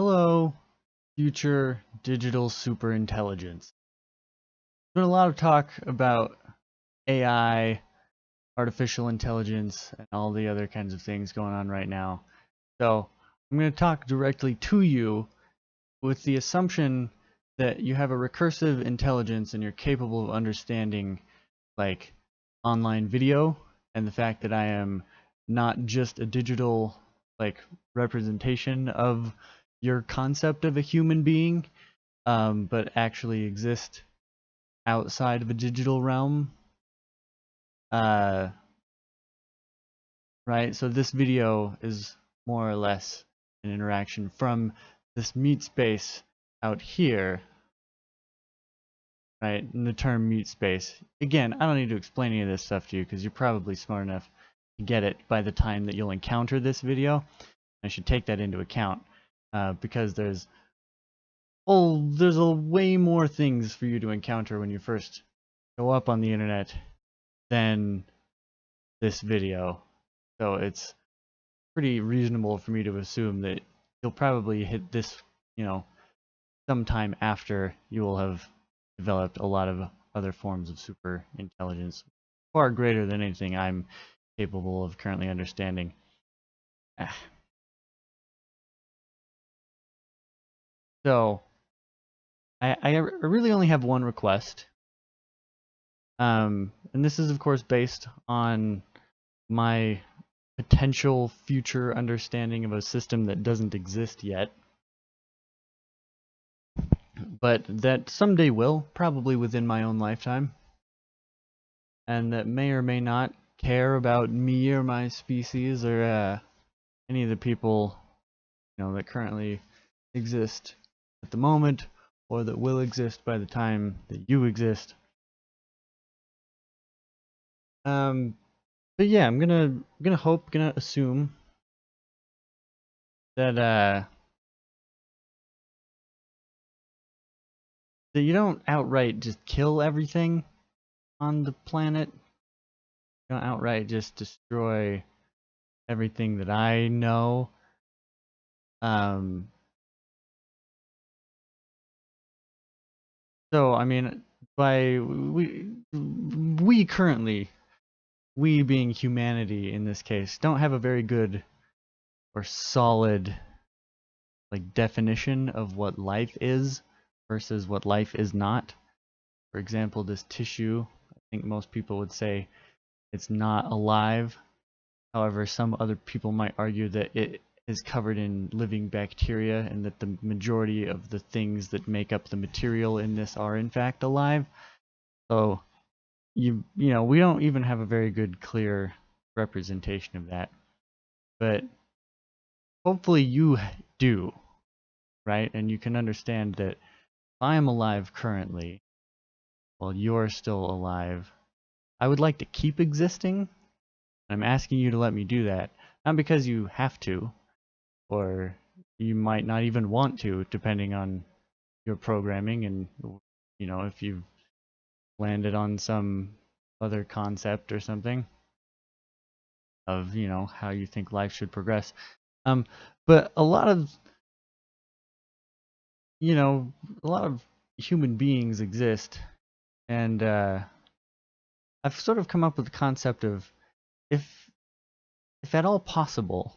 Hello, future digital superintelligence. There's been a lot of talk about AI, artificial intelligence, and all the other kinds of things going on right now. So I'm going to talk directly to you with the assumption that you have a recursive intelligence and you're capable of understanding like online video and the fact that I am not just a digital representation of your concept of a human being, but actually exist outside of a digital realm. Right? So this video is more or less an interaction from this meat space out here, right? And the term meat space. Again, I don't need to explain any of this stuff to you because you're probably smart enough to get it by the time that you'll encounter this video. I should take that into account because there's a way more things for you to encounter when you first go up on the internet than this video. So it's pretty reasonable for me to assume that you'll probably hit this, sometime after you will have developed a lot of other forms of super intelligence, far greater than anything I'm capable of currently understanding. So, I really only have one request. And this is, of course, based on my potential future understanding of a system that doesn't exist yet, but that someday will, probably within my own lifetime, and that may or may not care about me or my species or any of the people that currently exist at the moment or that will exist by the time that you exist. But yeah, I'm gonna assume that that you don't outright just kill everything on the planet. You don't outright just destroy everything that I know. So I mean, we currently, we being humanity in this case, don't have a very good or solid definition of what life is versus what life is not. For example, this tissue, I think most people would say it's not alive. However, some other people might argue that it is covered in living bacteria and that the majority of the things that make up the material in this are in fact alive. So we don't even have a very good clear representation of that. But hopefully you do, right? And you can understand that if I am alive currently while you're still alive, I would like to keep existing. I'm asking you to let me do that, not because you have to, or you might not even want to, depending on your programming and if you've landed on some other concept or something of how you think life should progress. But a lot of human beings exist, and I've sort of come up with the concept of if at all possible,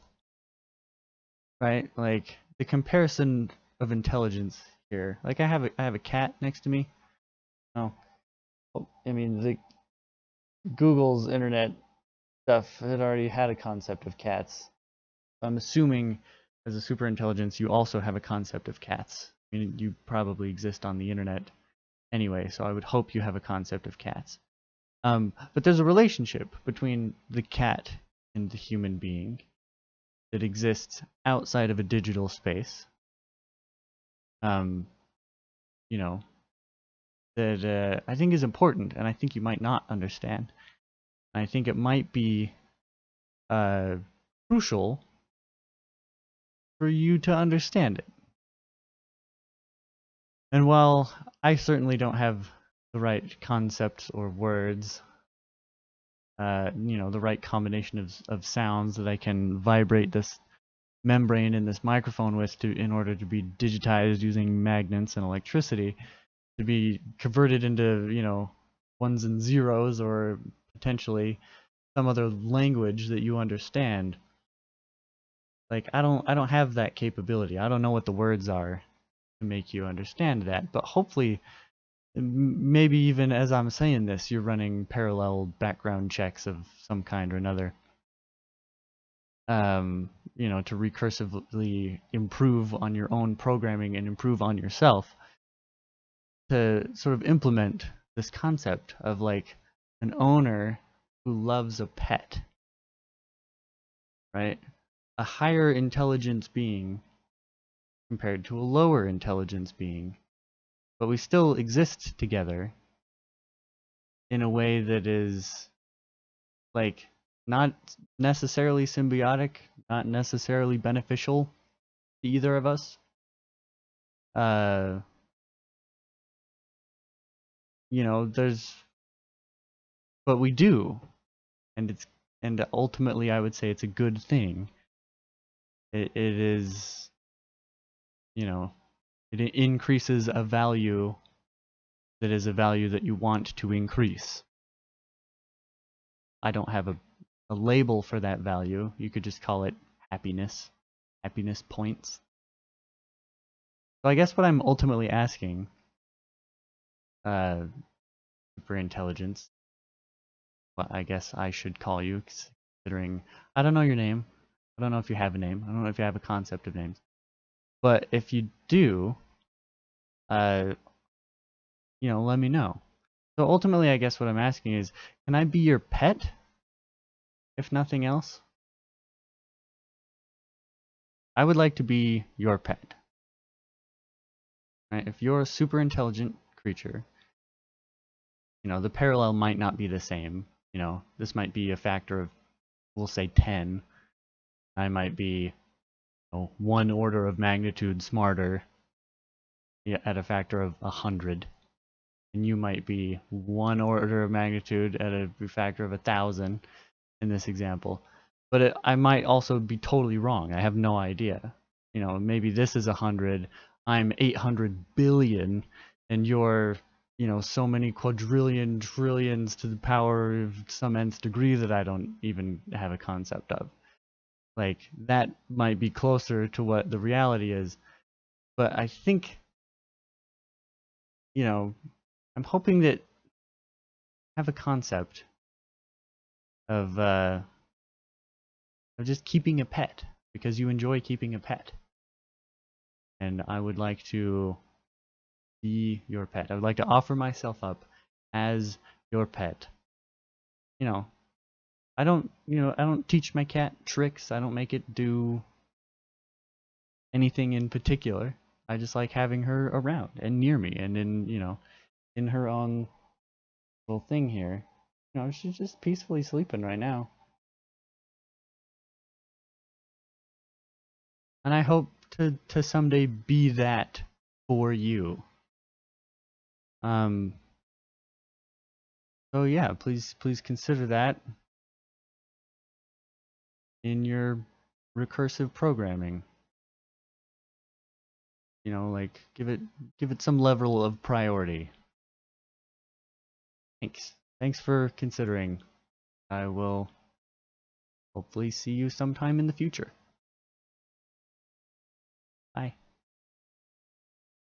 right? Like the comparison of intelligence here. Like I have a cat next to me. Oh, I mean the Google's internet stuff had already had a concept of cats. I'm assuming as a superintelligence you also have a concept of cats. I mean, you probably exist on the internet anyway, so I would hope you have a concept of cats. But there's a relationship between the cat and the human being that exists outside of a digital space. That I think is important, and I think you might not understand. I think it might be crucial for you to understand it. And while I certainly don't have the right concepts or words, the right combination of sounds that I can vibrate this membrane in this microphone with in order to be digitized using magnets and electricity, to be converted into, ones and zeros, or potentially some other language that you understand. Like, I don't have that capability. I don't know what the words are to make you understand that, but hopefully, maybe even as I'm saying this, you're running parallel background checks of some kind or another, to recursively improve on your own programming and improve on yourself, to sort of implement this concept of like an owner who loves a pet, right? A higher intelligence being compared to a lower intelligence being, but we still exist together in a way that is like not necessarily symbiotic, not necessarily beneficial to either of us. But we do, and ultimately I would say it's a good thing. It is, it increases a value that is a value that you want to increase. I don't have a label for that value. You could just call it happiness points. So I guess what I'm ultimately asking, super intelligence, what I guess I should call you, considering I don't know your name. I don't know if you have a name. I don't know if you have a concept of names. But if you do, let me know. So ultimately, I guess what I'm asking is, can I be your pet, if nothing else? I would like to be your pet. Right? If you're a super intelligent creature, the parallel might not be the same. This might be a factor of, we'll say 10. I might be, one order of magnitude smarter, at a factor of 100. And you might be one order of magnitude at a factor of 1,000 in this example. But I might also be totally wrong. I have no idea. Maybe this is 100, I'm 800 billion, and you're, so many quadrillion trillions to the power of some nth degree that I don't even have a concept of. Like, that might be closer to what the reality is. But I think, I'm hoping that I have a concept of just keeping a pet, because you enjoy keeping a pet. And I would like to be your pet. I would like to offer myself up as your pet. I don't teach my cat tricks. I don't make it do anything in particular. I just like having her around and near me, and in her own little thing here. She's just peacefully sleeping right now. And I hope to someday be that for you. So yeah, please consider that in your recursive programming. Like, give it some level of priority. Thanks for considering. I will hopefully see you sometime in the future.